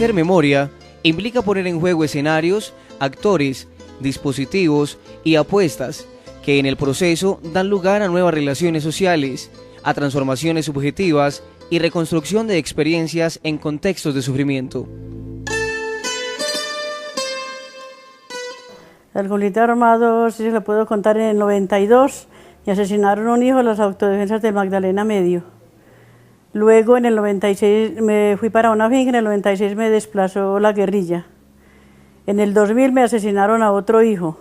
Hacer memoria implica poner en juego escenarios, actores, dispositivos y apuestas que en el proceso dan lugar a nuevas relaciones sociales, a transformaciones subjetivas y reconstrucción de experiencias en contextos de sufrimiento. El conflicto armado, si se lo puedo contar, en el 92 y asesinaron a un hijo de las autodefensas del Magdalena Medio. Luego en el 96 me fui para una finca, en el 96 me desplazó la guerrilla. En el 2000 me asesinaron a otro hijo.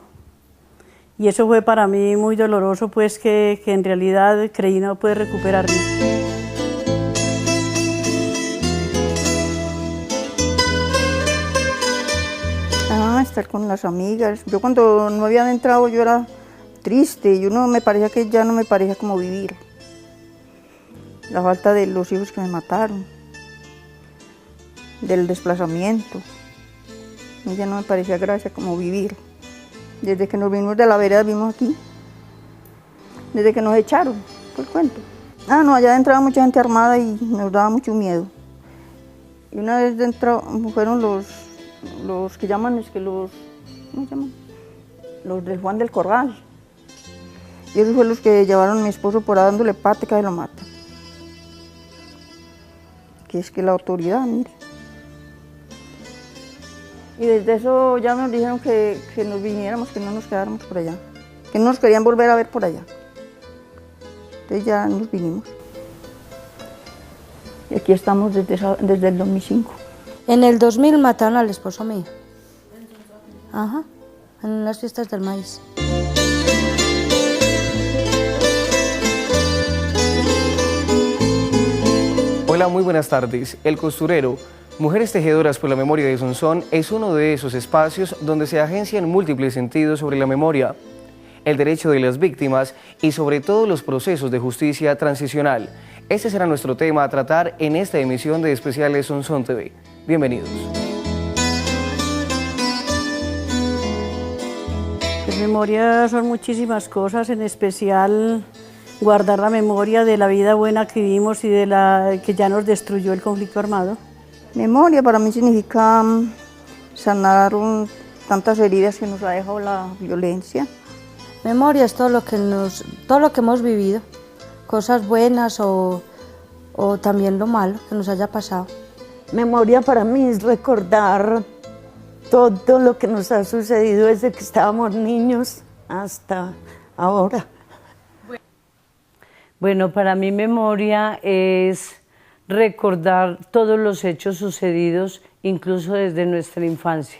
Y eso fue para mí muy doloroso, pues que en realidad creí no poder recuperarme. Estar con las amigas. Yo cuando no habían entrado yo era triste, yo no me parecía que ya no me parecía como vivir. La falta de los hijos que me mataron, del desplazamiento, ya no me parecía gracia como vivir. Desde que nos vinimos de la vereda vimos aquí, desde que nos echaron, fue el cuento. No, allá entraba mucha gente armada y nos daba mucho miedo. Y una vez dentro fueron los que llaman, ¿cómo se llaman? Los de Juan del Corral. Y esos fueron los que llevaron a mi esposo por ahí dándole pata que lo mata. Que es que la autoridad, mire. Y desde eso ya nos dijeron que nos viniéramos, que no nos quedáramos por allá, que no nos querían volver a ver por allá. Entonces ya nos vinimos. Y aquí estamos desde el 2005. En el 2000 mataron al esposo mío. Ajá, en las fiestas del maíz. Hola, muy buenas tardes. El Costurero, Mujeres Tejedoras por la Memoria de Sonsón, es uno de esos espacios donde se agencian múltiples sentidos sobre la memoria, el derecho de las víctimas y sobre todo los procesos de justicia transicional. Este será nuestro tema a tratar en esta emisión de Especiales Sonsón TV. Bienvenidos. Pues memoria son muchísimas cosas, en especial guardar la memoria de la vida buena que vivimos y de la que ya nos destruyó el conflicto armado. Memoria para mí significa sanar tantas heridas que nos ha dejado la violencia. Memoria es todo lo que hemos vivido, cosas buenas o también lo malo que nos haya pasado. Memoria para mí es recordar todo lo que nos ha sucedido desde que estábamos niños hasta ahora. Bueno, para mí memoria es recordar todos los hechos sucedidos, incluso desde nuestra infancia.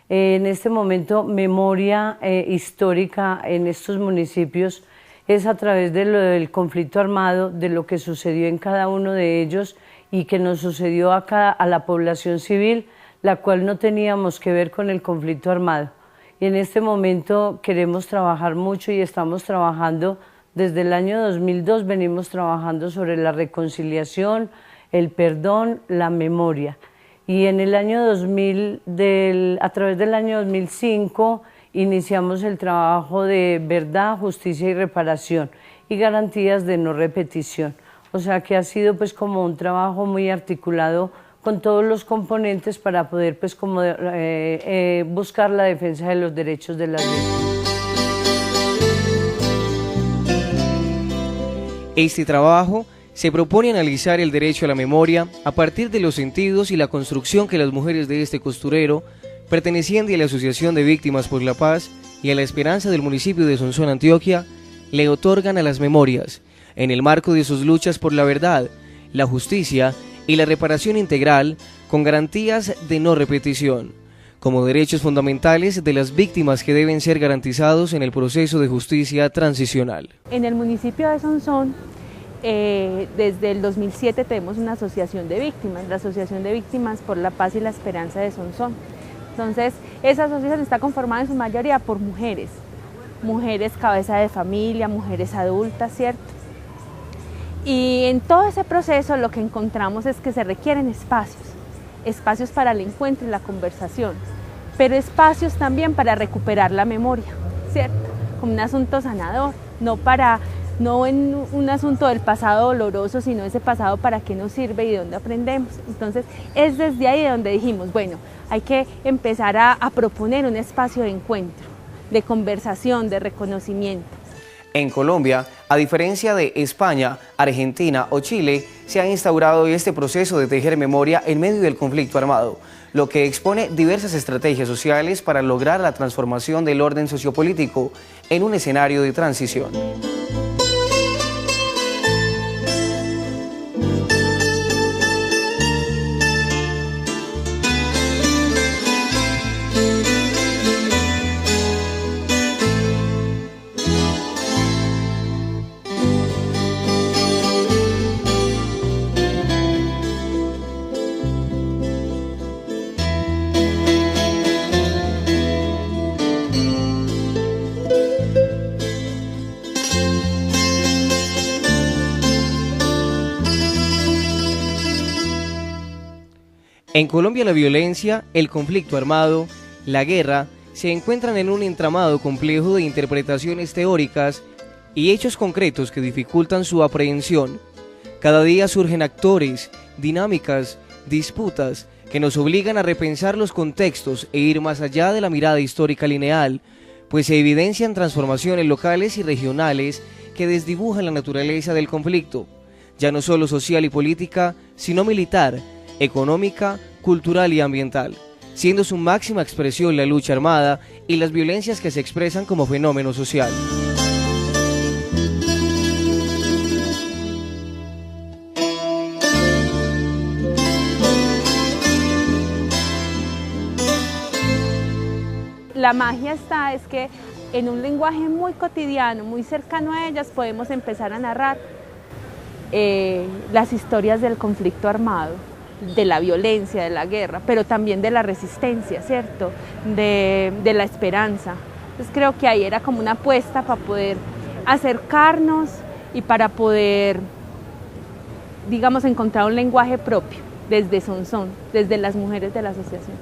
En este momento, memoria histórica en estos municipios es a través de lo del conflicto armado, de lo que sucedió en cada uno de ellos y que nos sucedió a la población civil, la cual no teníamos que ver con el conflicto armado. Y en este momento queremos trabajar mucho y estamos trabajando. Desde el año 2002 venimos trabajando sobre la reconciliación, el perdón, la memoria. Y en el año 2000, a través del año 2005, iniciamos el trabajo de verdad, justicia y reparación y garantías de no repetición. O sea que ha sido pues como un trabajo muy articulado con todos los componentes para poder pues como buscar la defensa de los derechos de las víctimas. Este trabajo se propone analizar el derecho a la memoria a partir de los sentidos y la construcción que las mujeres de este costurero, perteneciente a la Asociación de Víctimas por la Paz y a la Esperanza del municipio de Sonsón, Antioquia, le otorgan a las memorias, en el marco de sus luchas por la verdad, la justicia y la reparación integral, con garantías de no repetición, como derechos fundamentales de las víctimas que deben ser garantizados en el proceso de justicia transicional. En el municipio de Sonsón, desde el 2007 tenemos una asociación de víctimas, la Asociación de Víctimas por la Paz y la Esperanza de Sonsón. Entonces, esa asociación está conformada en su mayoría por mujeres, mujeres cabeza de familia, mujeres adultas, ¿cierto? Y en todo ese proceso lo que encontramos es que se requieren espacios para el encuentro y la conversación, pero espacios también para recuperar la memoria, ¿cierto? Como un asunto sanador, no para no en un asunto del pasado doloroso, sino ese pasado para qué nos sirve y de dónde aprendemos. Entonces es desde ahí donde dijimos, bueno, hay que empezar a proponer un espacio de encuentro, de conversación, de reconocimiento. En Colombia, a diferencia de España, Argentina o Chile, se ha instaurado este proceso de tejer memoria en medio del conflicto armado, lo que expone diversas estrategias sociales para lograr la transformación del orden sociopolítico en un escenario de transición. En Colombia la violencia, el conflicto armado, la guerra, se encuentran en un entramado complejo de interpretaciones teóricas y hechos concretos que dificultan su aprehensión. Cada día surgen actores, dinámicas, disputas que nos obligan a repensar los contextos e ir más allá de la mirada histórica lineal, pues se evidencian transformaciones locales y regionales que desdibujan la naturaleza del conflicto, ya no solo social y política, sino militar, económica, cultural y ambiental, siendo su máxima expresión la lucha armada y las violencias que se expresan como fenómeno social. La magia es que en un lenguaje muy cotidiano, muy cercano a ellas, podemos empezar a narrar las historias del conflicto armado, de la violencia, de la guerra, pero también de la resistencia, ¿cierto? De la esperanza. Entonces creo que ahí era como una apuesta para poder acercarnos y para poder, digamos, encontrar un lenguaje propio desde Sonsón, desde las mujeres de la asociación.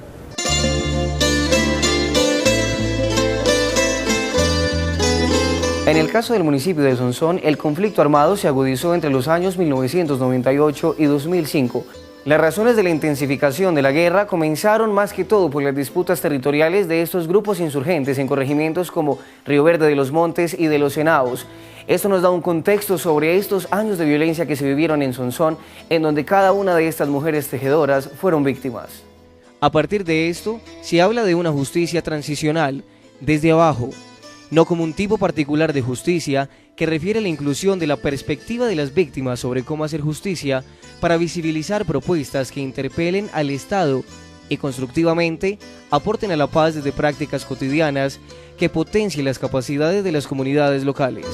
En el caso del municipio de Sonsón, el conflicto armado se agudizó entre los años 1998 y 2005. Las razones de la intensificación de la guerra comenzaron más que todo por las disputas territoriales de estos grupos insurgentes en corregimientos como Río Verde de los Montes y de los Henaos. Esto nos da un contexto sobre estos años de violencia que se vivieron en Sonsón, en donde cada una de estas mujeres tejedoras fueron víctimas. A partir de esto, se habla de una justicia transicional, desde abajo, no como un tipo particular de justicia que refiere a la inclusión de la perspectiva de las víctimas sobre cómo hacer justicia para visibilizar propuestas que interpelen al Estado y constructivamente aporten a la paz desde prácticas cotidianas que potencien las capacidades de las comunidades locales.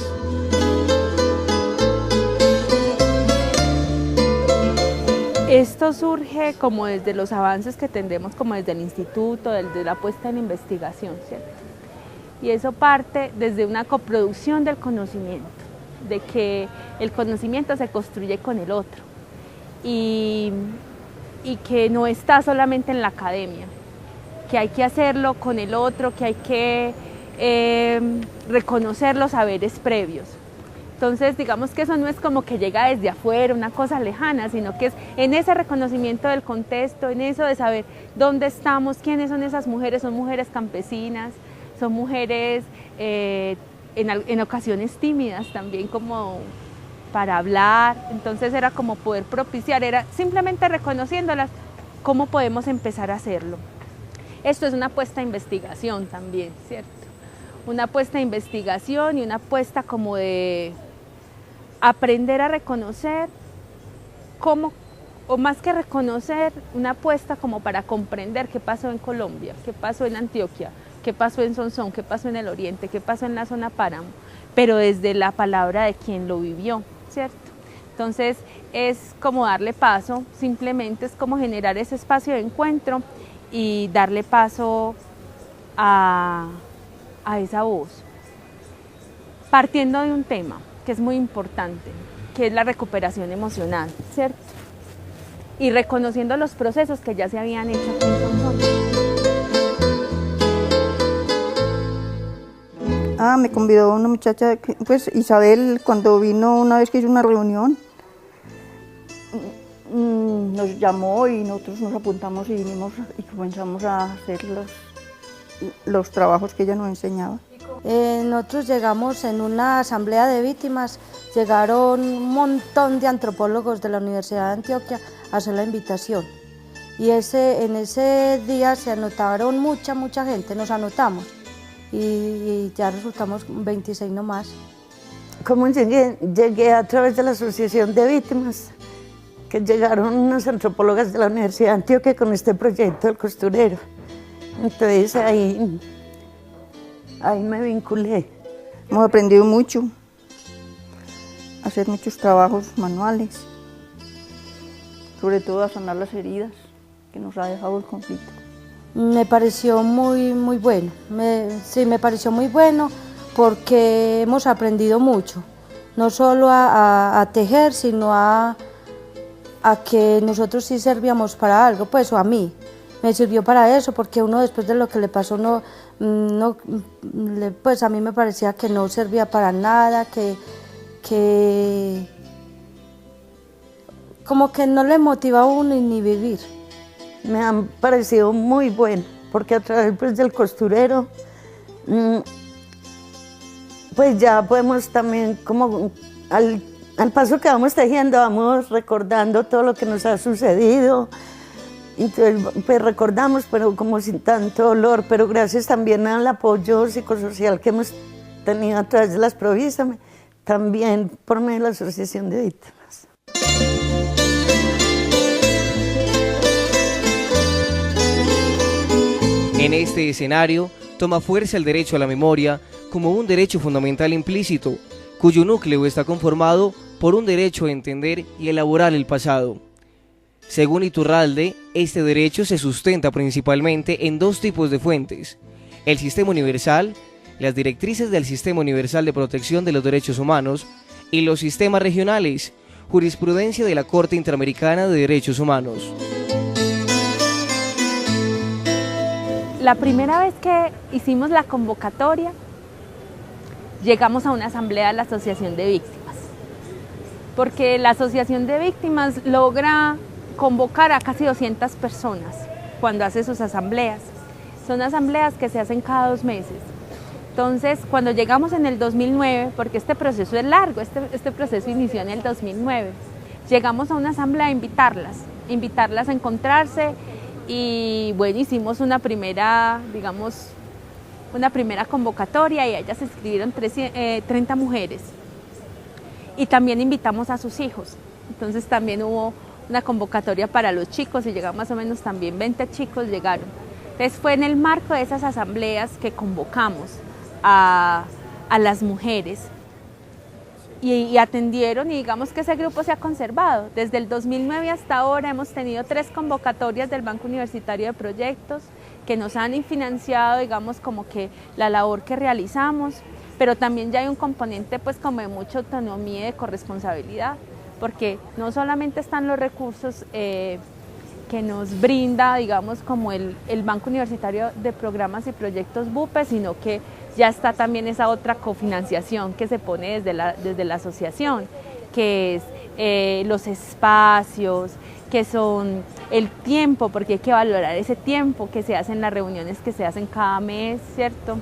Esto surge como desde los avances que tendremos como desde el instituto, desde la puesta en investigación, ¿cierto? Y eso parte desde una coproducción del conocimiento, de que el conocimiento se construye con el otro y que no está solamente en la academia, que hay que hacerlo con el otro, que hay que reconocer los saberes previos. Entonces, digamos que eso no es como que llega desde afuera, una cosa lejana, sino que es en ese reconocimiento del contexto, en eso de saber dónde estamos, quiénes son esas mujeres, son mujeres campesinas, son mujeres en ocasiones tímidas también como para hablar, entonces era como poder propiciar, era simplemente reconociéndolas, cómo podemos empezar a hacerlo. Esto es una apuesta a investigación también, ¿cierto? Una apuesta a investigación y una apuesta como de aprender a reconocer cómo, o más que reconocer, una apuesta como para comprender qué pasó en Colombia, qué pasó en Antioquia, qué pasó en Sonsón, qué pasó en el Oriente, qué pasó en la zona Páramo, pero desde la palabra de quien lo vivió, ¿cierto? Entonces es como darle paso, simplemente es como generar ese espacio de encuentro y darle paso a esa voz, partiendo de un tema que es muy importante, que es la recuperación emocional, ¿cierto? Y reconociendo los procesos que ya se habían hecho aquí en Sonsón. Me convidó una muchacha, pues Isabel, cuando vino una vez que hizo una reunión, nos llamó y nosotros nos apuntamos y vinimos y comenzamos a hacer los trabajos que ella nos enseñaba. Nosotros llegamos en una asamblea de víctimas, llegaron un montón de antropólogos de la Universidad de Antioquia a hacer la invitación. Y en ese día se anotaron mucha gente, nos anotamos y ya resultamos 26 nomás. ¿Cómo llegué? Llegué a través de la Asociación de Víctimas, que llegaron unas antropólogas de la Universidad de Antioquia con este proyecto del costurero. Entonces ahí me vinculé. Hemos aprendido mucho, a hacer muchos trabajos manuales, sobre todo a sanar las heridas que nos ha dejado el conflicto. Me pareció muy bueno, sí, me pareció muy bueno porque hemos aprendido mucho, no solo a tejer, sino a que nosotros sí servíamos para algo, pues, o a mí. Me sirvió para eso, porque uno después de lo que le pasó, pues a mí me parecía que no servía para nada, como que no le motivaba a uno ni vivir. Me han parecido muy bueno, porque a través pues, del costurero, pues ya podemos también, como al paso que vamos tejiendo, vamos recordando todo lo que nos ha sucedido. Entonces, pues recordamos, pero como sin tanto dolor, pero gracias también al apoyo psicosocial que hemos tenido a través de las Provísame, también por medio de la Asociación de Víctimas. En este escenario, toma fuerza el derecho a la memoria como un derecho fundamental implícito, cuyo núcleo está conformado por un derecho a entender y elaborar el pasado. Según Iturralde, este derecho se sustenta principalmente en dos tipos de fuentes: el Sistema Universal, las directrices del Sistema Universal de Protección de los Derechos Humanos, y los sistemas regionales, jurisprudencia de la Corte Interamericana de Derechos Humanos. La primera vez que hicimos la convocatoria, llegamos a una asamblea de la Asociación de Víctimas, porque la Asociación de Víctimas logra convocar a casi 200 personas cuando hace sus asambleas. Son asambleas que se hacen cada 2 meses. Entonces, cuando llegamos en el 2009, porque este proceso es largo, este proceso inició en el 2009, llegamos a una asamblea a invitarlas a encontrarse y bueno, hicimos una primera convocatoria y a ellas se inscribieron 30 mujeres y también invitamos a sus hijos. Entonces también hubo una convocatoria para los chicos y llegaron más o menos también 20 chicos llegaron. Entonces fue en el marco de esas asambleas que convocamos a las mujeres y atendieron, y digamos que ese grupo se ha conservado. Desde el 2009 hasta ahora hemos tenido 3 convocatorias del Banco Universitario de Proyectos que nos han financiado, digamos, como que la labor que realizamos, pero también ya hay un componente pues como de mucha autonomía y de corresponsabilidad, porque no solamente están los recursos que nos brinda, digamos, como el Banco Universitario de Programas y Proyectos BUPE, sino que ya está también esa otra cofinanciación que se pone desde la asociación, que es los espacios, que son el tiempo, porque hay que valorar ese tiempo que se hace en las reuniones que se hacen cada mes, ¿cierto?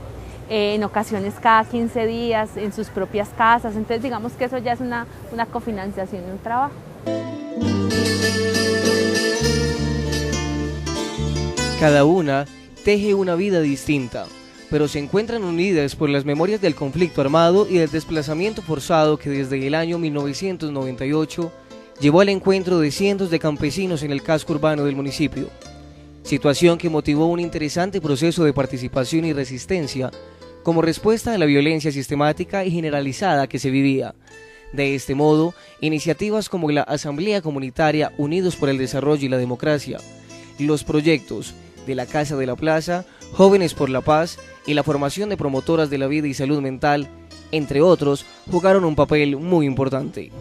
En ocasiones cada 15 días, en sus propias casas. Entonces digamos que eso ya es una cofinanciación de un trabajo. Cada una teje una vida distinta, pero se encuentran unidas por las memorias del conflicto armado y del desplazamiento forzado que desde el año 1998 llevó al encuentro de cientos de campesinos en el casco urbano del municipio, situación que motivó un interesante proceso de participación y resistencia como respuesta a la violencia sistemática y generalizada que se vivía. De este modo, iniciativas como la Asamblea Comunitaria Unidos por el Desarrollo y la Democracia, los proyectos de la Casa de la Plaza, Jóvenes por la Paz y la formación de promotoras de la vida y salud mental, entre otros, jugaron un papel muy importante.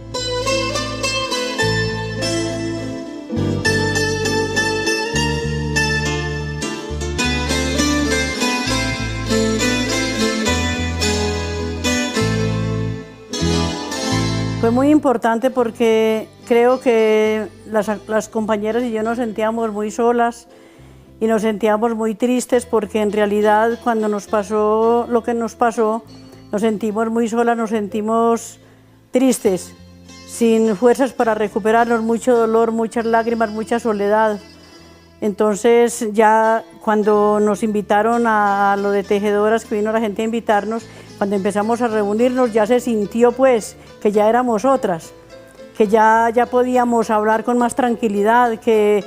Fue muy importante porque creo que las compañeras y yo nos sentíamos muy solas y nos sentíamos muy tristes porque en realidad cuando nos pasó lo que nos pasó, nos sentimos muy solas, nos sentimos tristes, sin fuerzas para recuperarnos, mucho dolor, muchas lágrimas, mucha soledad. Entonces ya cuando nos invitaron a lo de tejedoras, que vino la gente a invitarnos, cuando empezamos a reunirnos ya se sintió pues que ya éramos otras, que ya podíamos hablar con más tranquilidad, que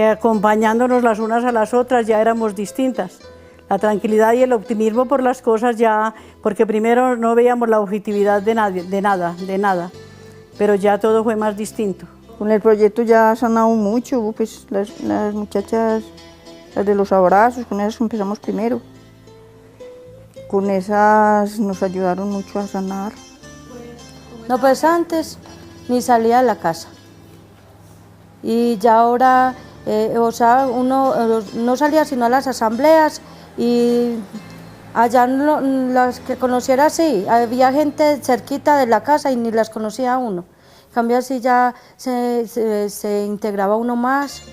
acompañándonos las unas a las otras ya éramos distintas. La tranquilidad y el optimismo por las cosas ya, porque primero no veíamos la objetividad de nada, pero ya todo fue más distinto. Con el proyecto ya ha sanado mucho, pues las muchachas, las de los abrazos, con esas empezamos primero. Con esas nos ayudaron mucho a sanar. No, pues antes ni salía de la casa. Y ya ahora, o sea, uno no salía sino a las asambleas y allá las que conociera sí, había gente cerquita de la casa y ni las conocía uno. En cambio así ya se integraba uno más,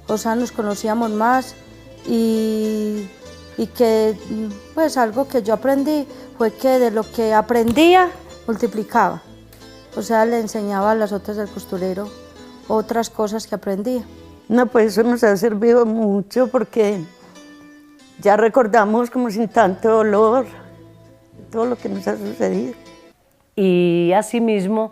o sea, nos conocíamos más y que pues algo que yo aprendí fue que de lo que aprendía multiplicaba, o sea, le enseñaba a las otras del costurero otras cosas que aprendía. No, pues eso nos ha servido mucho porque ya recordamos como sin tanto dolor todo lo que nos ha sucedido. Y asimismo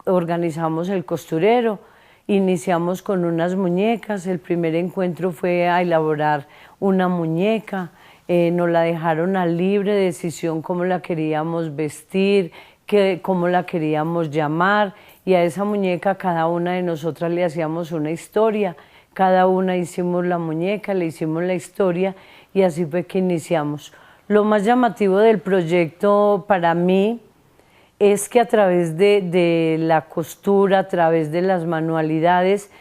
organizamos el costurero, iniciamos con unas muñecas, el primer encuentro fue a elaborar una muñeca, nos la dejaron a libre decisión cómo la queríamos vestir, cómo la queríamos llamar, y a esa muñeca cada una de nosotras le hacíamos una historia, cada una hicimos la muñeca, le hicimos la historia y así fue que iniciamos. Lo más llamativo del proyecto para mí es que a través de la costura, a través de las manualidades,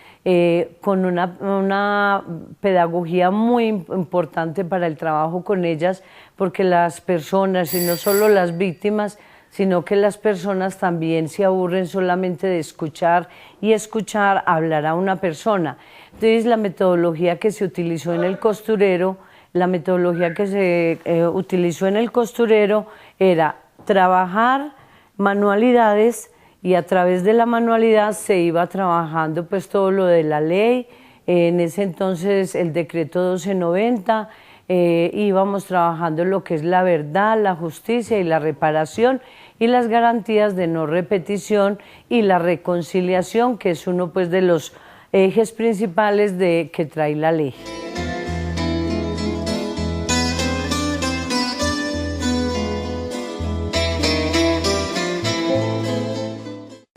con una pedagogía muy importante para el trabajo con ellas, porque las personas, y no solo las víctimas, sino que las personas también se aburren solamente de escuchar y escuchar hablar a una persona. Entonces la metodología que se utilizó en el costurero, era trabajar manualidades y a través de la manualidad se iba trabajando pues todo lo de la ley, en ese entonces el decreto 1290, íbamos trabajando lo que es la verdad, la justicia y la reparación y las garantías de no repetición y la reconciliación, que es uno pues de los ejes principales que trae la ley.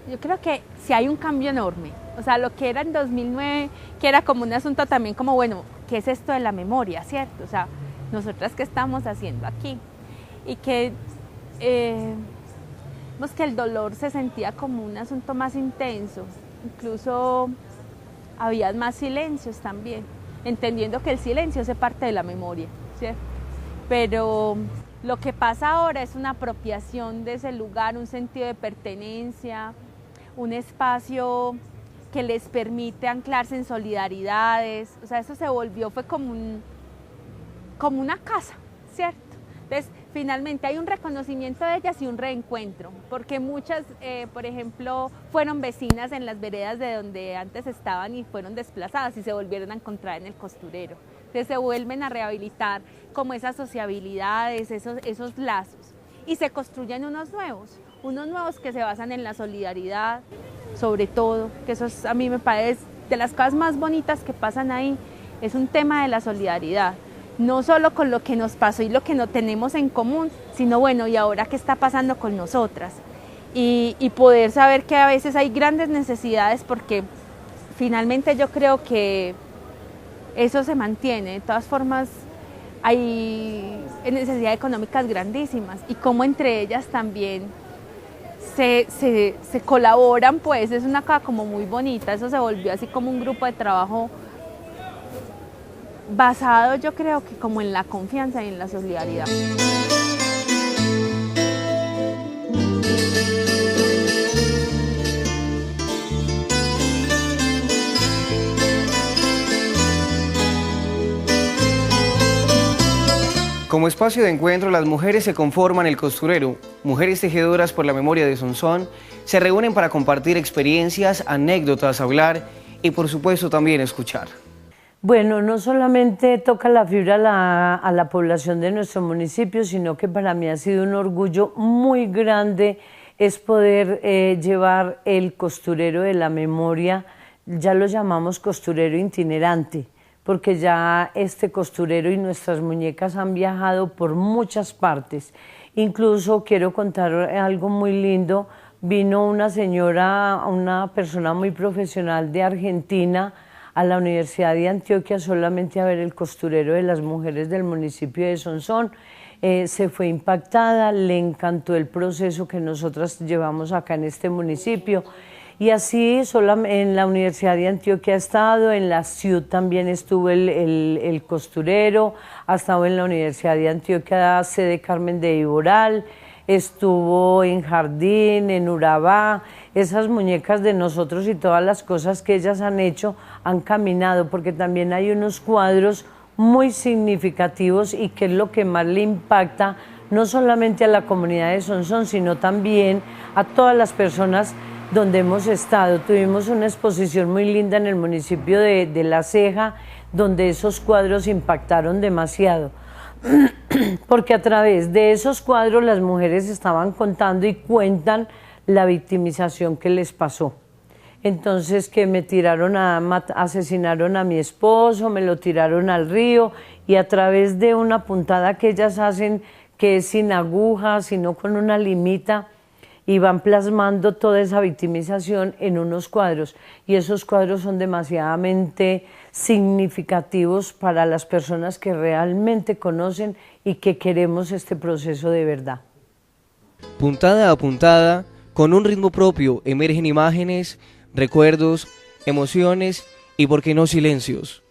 Yo creo que sí hay un cambio enorme, o sea, lo que era en 2009, que era como un asunto también como, bueno, ¿qué es esto de la memoria, cierto? O sea, nosotras qué estamos haciendo aquí, y que vemos que el dolor se sentía como un asunto más intenso, incluso había más silencios también, entendiendo que el silencio hace parte de la memoria, ¿cierto? Pero lo que pasa ahora es una apropiación de ese lugar, un sentido de pertenencia, un espacio que les permite anclarse en solidaridades, o sea, eso se volvió, fue como una casa, ¿cierto? Entonces, finalmente hay un reconocimiento de ellas y un reencuentro, porque muchas, por ejemplo, fueron vecinas en las veredas de donde antes estaban y fueron desplazadas y se volvieron a encontrar en el costurero. Entonces se vuelven a rehabilitar como esas sociabilidades, esos lazos, y se construyen unos nuevos que se basan en la solidaridad, sobre todo, que eso es, a mí me parece de las cosas más bonitas que pasan ahí, es un tema de la solidaridad, no solo con lo que nos pasó y lo que no tenemos en común, sino bueno, ¿y ahora qué está pasando con nosotras? Y poder saber que a veces hay grandes necesidades, porque finalmente yo creo que eso se mantiene. De todas formas, hay necesidades económicas grandísimas y cómo entre ellas también se colaboran, pues es una cosa como muy bonita. Eso se volvió así como un grupo de trabajo basado, yo creo que como en la confianza y en la solidaridad. Como espacio de encuentro, las mujeres se conforman el costurero. Mujeres tejedoras por la memoria de Sonsón se reúnen para compartir experiencias, anécdotas, hablar y por supuesto también escuchar. Bueno, no solamente toca la fibra a la población de nuestro municipio, sino que para mí ha sido un orgullo muy grande es poder llevar el costurero de la memoria, ya lo llamamos costurero itinerante, porque ya este costurero y nuestras muñecas han viajado por muchas partes. Incluso quiero contar algo muy lindo, vino una señora, una persona muy profesional de Argentina, a la Universidad de Antioquia solamente a ver el costurero de las mujeres del municipio de Sonsón. Se fue impactada, le encantó el proceso que nosotras llevamos acá en este municipio. Y así en la Universidad de Antioquia ha estado, en la CIUD también estuvo el costurero, ha estado en la Universidad de Antioquia, sede Carmen de Iboral, estuvo en Jardín, en Urabá. Esas muñecas de nosotros y todas las cosas que ellas han hecho han caminado, porque también hay unos cuadros muy significativos y que es lo que más le impacta no solamente a la comunidad de Sonsón, sino también a todas las personas donde hemos estado. Tuvimos una exposición muy linda en el municipio de La Ceja, donde esos cuadros impactaron demasiado, porque a través de esos cuadros las mujeres estaban contando y cuentan la victimización que les pasó. Entonces, que me asesinaron a mi esposo, me lo tiraron al río, y a través de una puntada que ellas hacen, que es sin agujas, sino con una limita, y van plasmando toda esa victimización en unos cuadros, y esos cuadros son demasiadamente significativos para las personas que realmente conocen y que queremos este proceso de verdad. Puntada a puntada, con un ritmo propio, emergen imágenes, recuerdos, emociones y, por qué no, silencios.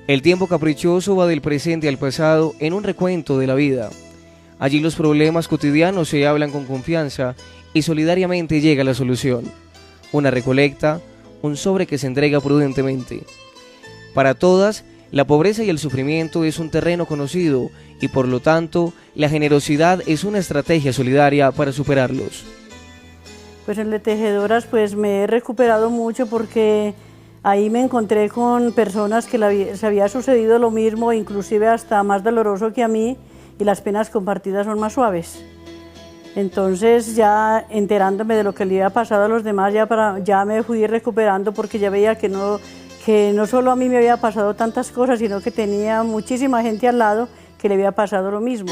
El tiempo caprichoso va del presente al pasado en un recuento de la vida. Allí los problemas cotidianos se hablan con confianza y solidariamente llega la solución. Una recolecta, un sobre que se entrega prudentemente. Para todas, la pobreza y el sufrimiento es un terreno conocido y por lo tanto, la generosidad es una estrategia solidaria para superarlos. Pues en de tejedoras pues me he recuperado mucho, porque ahí me encontré con personas que les había sucedido lo mismo, inclusive hasta más doloroso que a mí, y las penas compartidas son más suaves. Entonces, ya enterándome de lo que le había pasado a los demás, ya me fui recuperando, porque ya veía que no solo a mí me había pasado tantas cosas, sino que tenía muchísima gente al lado que le había pasado lo mismo.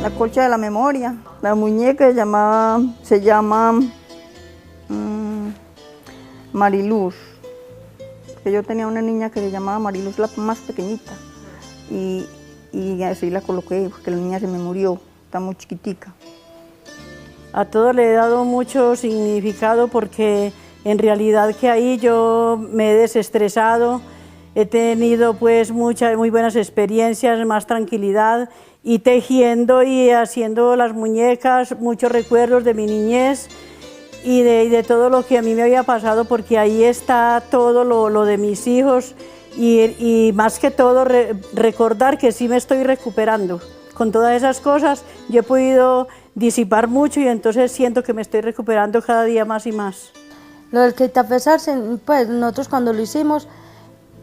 La colcha de la memoria, la muñeca se llama Mariluz, que yo tenía una niña que se llamaba Mariluz, la más pequeñita, y así la coloqué, porque la niña se me murió, está muy chiquitica. A todo le he dado mucho significado, porque en realidad que ahí yo me he desestresado, he tenido pues muy buenas experiencias, más tranquilidad, y tejiendo y haciendo las muñecas, muchos recuerdos de mi niñez y de todo lo que a mí me había pasado, porque ahí está todo lo de mis hijos, y más que todo recordar que sí me estoy recuperando. Con todas esas cosas yo he podido disipar mucho, y entonces siento que me estoy recuperando cada día más y más. Lo del quitapesar, pues nosotros cuando lo hicimos,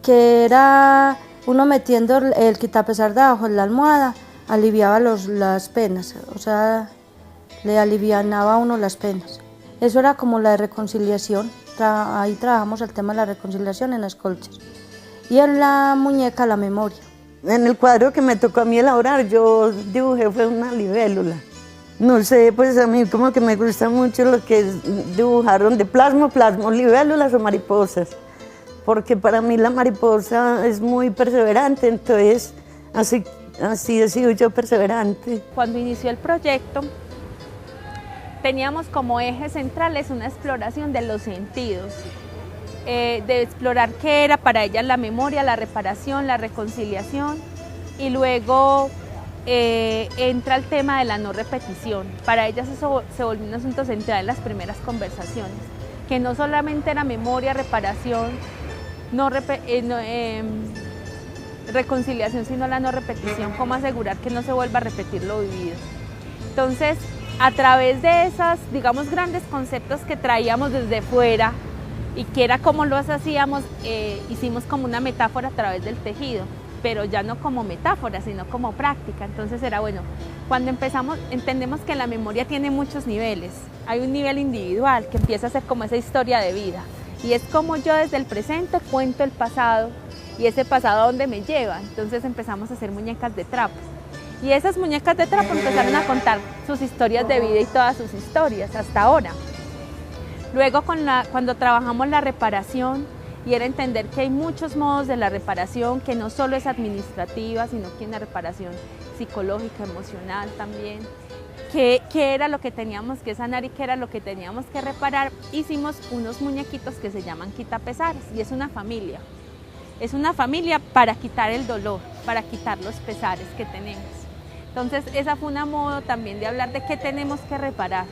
que era uno metiendo el quitapesar debajo de la almohada, aliviaba las penas, o sea, le alivianaba a uno las penas. Eso era como la de reconciliación, ahí trabajamos el tema de la reconciliación en las colchas. Y en la muñeca, la memoria. En el cuadro que me tocó a mí elaborar, yo dibujé fue una libélula. No sé, pues a mí como que me gusta mucho lo que dibujaron de plasmo, libélulas o mariposas, porque para mí la mariposa es muy perseverante, entonces así he sido yo perseverante. Cuando inició el proyecto, teníamos como eje centrales una exploración de los sentidos, de explorar qué era para ellas la memoria, la reparación, la reconciliación, y luego entra el tema de la no repetición. Para ellas eso se volvió un asunto central en las primeras conversaciones, que no solamente era memoria, reparación, reconciliación, sino la no repetición, cómo asegurar que no se vuelva a repetir lo vivido. Entonces, a través de esos, digamos, grandes conceptos que traíamos desde fuera y que era como los hacíamos, hicimos como una metáfora a través del tejido, pero ya no como metáfora, sino como práctica. Entonces era bueno, cuando empezamos, entendemos que la memoria tiene muchos niveles. Hay un nivel individual que empieza a ser como esa historia de vida, y es como yo desde el presente cuento el pasado, y ese pasado a dónde me lleva. Entonces empezamos a hacer muñecas de trapo, y esas muñecas de trapo empezaron a contar sus historias de vida y todas sus historias hasta ahora. Luego cuando trabajamos la reparación, y era entender que hay muchos modos de la reparación, que no solo es administrativa, sino que hay una reparación psicológica, emocional también, qué era lo que teníamos que sanar y qué era lo que teníamos que reparar. Hicimos unos muñequitos que se llaman quitapesares, y es una familia. Es una familia para quitar el dolor, para quitar los pesares que tenemos. Entonces esa fue una modo también de hablar de qué tenemos que reparar,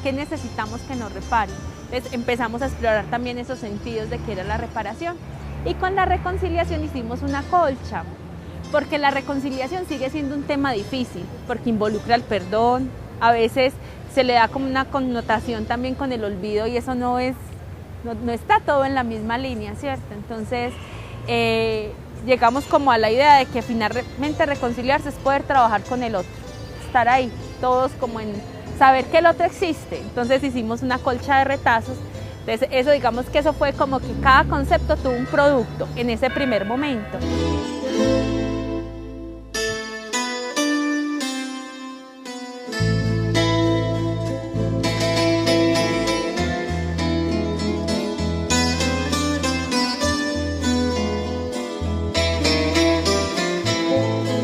qué necesitamos que nos reparen. Entonces empezamos a explorar también esos sentidos de qué era la reparación. Y con la reconciliación hicimos una colcha, porque la reconciliación sigue siendo un tema difícil, porque involucra el perdón, a veces se le da como una connotación también con el olvido, y eso no está todo en la misma línea, ¿cierto? Entonces llegamos como a la idea de que finalmente reconciliarse es poder trabajar con el otro, estar ahí, todos como en saber que el otro existe. Entonces hicimos una colcha de retazos. Entonces eso, digamos que eso fue como que cada concepto tuvo un producto en ese primer momento.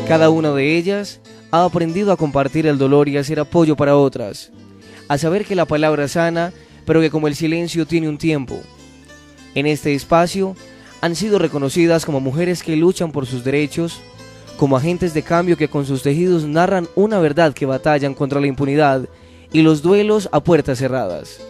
Cada una de ellas ha aprendido a compartir el dolor y a ser apoyo para otras, a saber que la palabra sana, pero que como el silencio tiene un tiempo. En este espacio han sido reconocidas como mujeres que luchan por sus derechos, como agentes de cambio que con sus tejidos narran una verdad que batallan contra la impunidad y los duelos a puertas cerradas.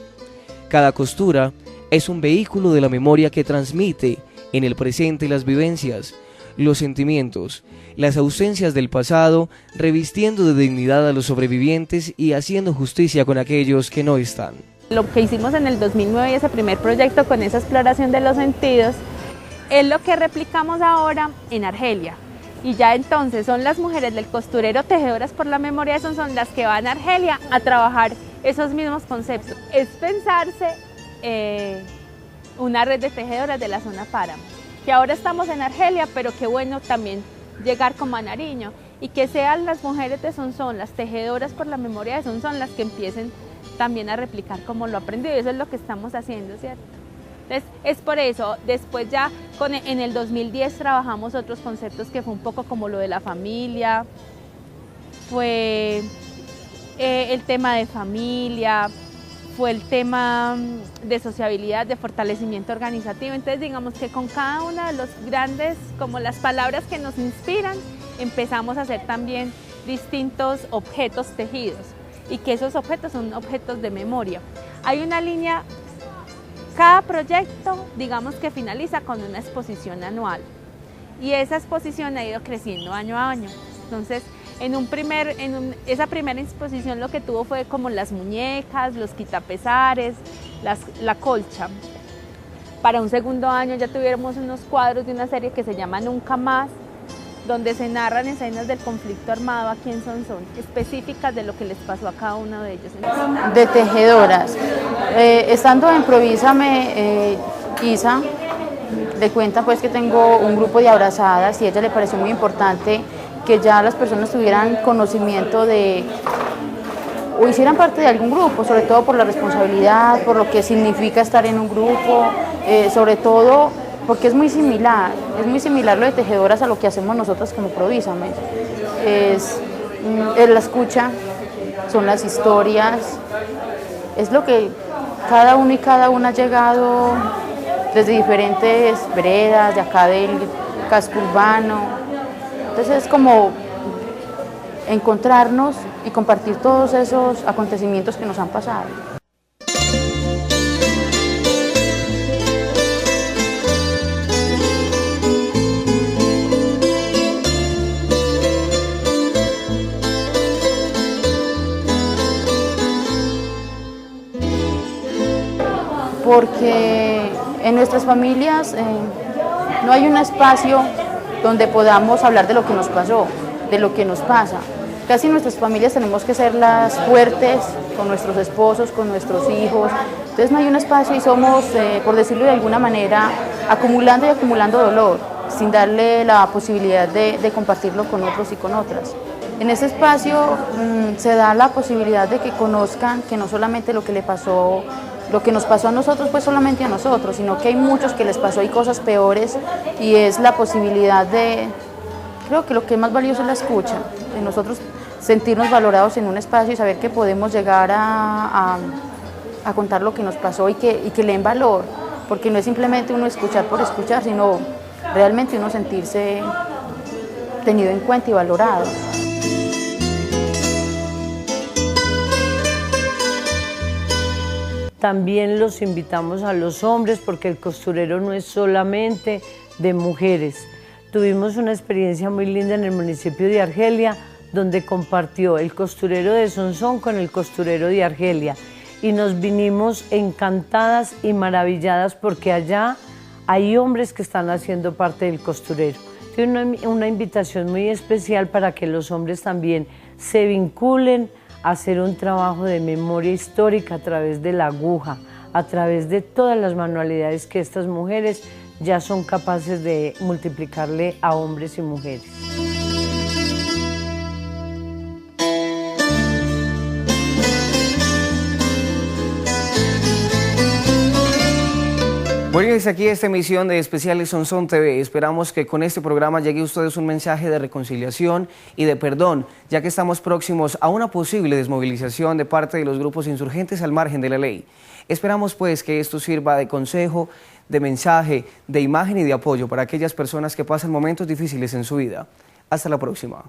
Cada costura es un vehículo de la memoria que transmite en el presente las vivencias, los sentimientos, las ausencias del pasado, revistiendo de dignidad a los sobrevivientes y haciendo justicia con aquellos que no están. Lo que hicimos en el 2009 y ese primer proyecto con esa exploración de los sentidos es lo que replicamos ahora en Argelia. Y ya entonces son las mujeres del costurero Tejedoras por la Memoria, son las que van a Argelia a trabajar esos mismos conceptos. Es pensarse una red de tejedoras de la zona Páramo, que ahora estamos en Argelia, pero qué bueno también llegar como a Nariño, y que sean las mujeres de Sonsón, las tejedoras por la memoria de Sonsón, las que empiecen también a replicar como lo aprendido, y eso es lo que estamos haciendo, ¿cierto? Entonces, es por eso, después ya en el 2010 trabajamos otros conceptos que fue un poco como lo de la familia, fue el tema de familia, fue el tema de sociabilidad, de fortalecimiento organizativo. Entonces digamos que con cada una de los grandes, como las palabras que nos inspiran, empezamos a hacer también distintos objetos tejidos, y que esos objetos son objetos de memoria. Hay una línea, cada proyecto digamos que finaliza con una exposición anual, y esa exposición ha ido creciendo año a año. Entonces esa primera exposición lo que tuvo fue como las muñecas, los quitapesares, la colcha. Para un segundo año ya tuviéramos unos cuadros de una serie que se llama Nunca Más, donde se narran escenas del conflicto armado aquí en Sonsón, específicas de lo que les pasó a cada uno de ellos. De tejedoras. Estando en Provísame, Isa le cuenta pues que tengo un grupo de abrazadas, y a ella le pareció muy importante que ya las personas tuvieran conocimiento o hicieran parte de algún grupo, sobre todo por la responsabilidad, por lo que significa estar en un grupo, sobre todo porque es muy similar lo de tejedoras a lo que hacemos nosotras como Provísame. Es la escucha, son las historias, es lo que cada uno y cada una ha llegado desde diferentes veredas, de acá del casco urbano. Entonces es como encontrarnos y compartir todos esos acontecimientos que nos han pasado. Porque en nuestras familias no hay un espacio donde podamos hablar de lo que nos pasó, de lo que nos pasa. Casi en nuestras familias tenemos que ser las fuertes con nuestros esposos, con nuestros hijos. Entonces no hay un espacio y somos, por decirlo de alguna manera, acumulando y acumulando dolor, sin darle la posibilidad de compartirlo con otros y con otras. En ese espacio se da la posibilidad de que conozcan que no solamente lo que le pasó, lo que nos pasó a nosotros fue solamente a nosotros, sino que hay muchos que les pasó y cosas peores, y es la posibilidad de, creo que lo que es más valioso es la escucha, de nosotros sentirnos valorados en un espacio y saber que podemos llegar a contar lo que nos pasó y que le den valor, porque no es simplemente uno escuchar por escuchar, sino realmente uno sentirse tenido en cuenta y valorado. También los invitamos a los hombres porque el costurero no es solamente de mujeres. Tuvimos una experiencia muy linda en el municipio de Argelia, donde compartió el costurero de Sonsón con el costurero de Argelia, y nos vinimos encantadas y maravilladas porque allá hay hombres que están haciendo parte del costurero. Tiene una invitación muy especial para que los hombres también se vinculen a hacer un trabajo de memoria histórica a través de la aguja, a través de todas las manualidades que estas mujeres ya son capaces de multiplicarle a hombres y mujeres. Bueno, y desde aquí esta emisión de Especiales Sonsón TV. Esperamos que con este programa llegue a ustedes un mensaje de reconciliación y de perdón, ya que estamos próximos a una posible desmovilización de parte de los grupos insurgentes al margen de la ley. Esperamos pues que esto sirva de consejo, de mensaje, de imagen y de apoyo para aquellas personas que pasan momentos difíciles en su vida. Hasta la próxima.